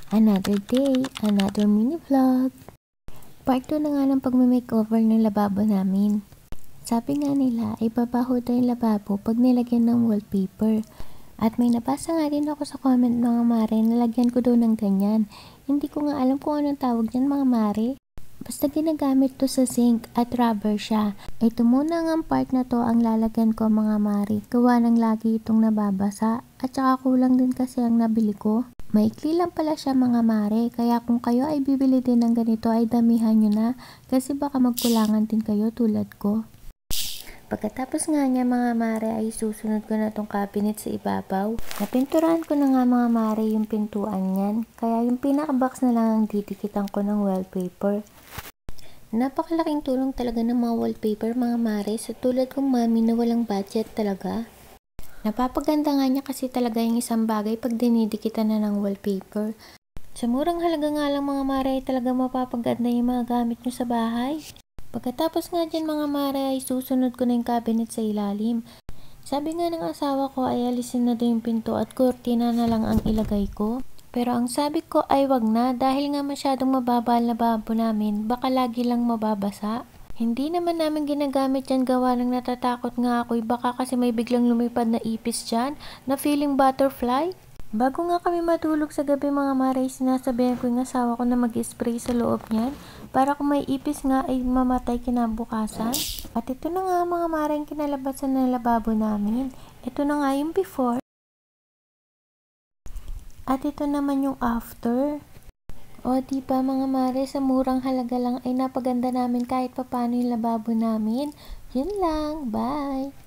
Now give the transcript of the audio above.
Another day, another mini vlog. Part 2 na nga ng pagme-makeover ng lababo namin. Sabi nga nila, ay babaho daw yung lababo pag nilagyan ng wallpaper. At may nabasa nga din ako sa comment mga mare, nalagyan ko daw ng ganyan. Hindi ko nga alam kung anong tawag niyan mga mare. Basta ginagamit to sa sink at rubber siya. Ito muna nga ang part na to ang lalagyan ko mga mare. Gawa ng lagi itong nababasa. At saka kulang din kasi ang nabili ko. Maikli lang pala siya mga mare. Kaya kung kayo ay bibili din ng ganito ay damihan nyo na. Kasi baka magkulangan din kayo tulad ko. Pagkatapos nga niya mga mare ay susunod ko na tong cabinet sa ibabaw. Napinturahan ko na nga mga mare yung pintuan niyan. Kaya yung pinaka-box na lang ang didikitan ko ng wallpaper. Napakalaking tulong talaga ng mga wallpaper mga mare sa tulad kong mami na walang budget talaga. Napapaganda nga niya kasi talaga yung isang bagay pag dinidikitan na ng wallpaper. Sa murang halaga nga lang mga mare ay talaga mapapaganda yung mga gamit nyo sa bahay. Pagkatapos nga dyan mga mare ay susunod ko na yung cabinet sa ilalim. Sabi nga ng asawa ko ay alisin na daw yung pinto at kurtina na lang ang ilagay ko. Pero ang sabi ko ay wag na dahil nga masyadong mababa ang lababo namin, baka lagi lang mababasa. Hindi naman namin ginagamit yan gawa ng natatakot nga ako baka kasi may biglang lumipad na ipis dyan na feeling butterfly. Bago nga kami matulog sa gabi mga mare, sinasabihan ko yung asawa ko na mag-spray sa loob niyan para kung may ipis nga ay mamatay kinabukasan. At ito na nga mga mare yung kinalabasan ng lababo namin. Ito na nga yung before. At ito naman yung after. O diba mga mare, sa murang halaga lang ay napaganda namin kahit papano yung lababo namin. Yun lang, bye!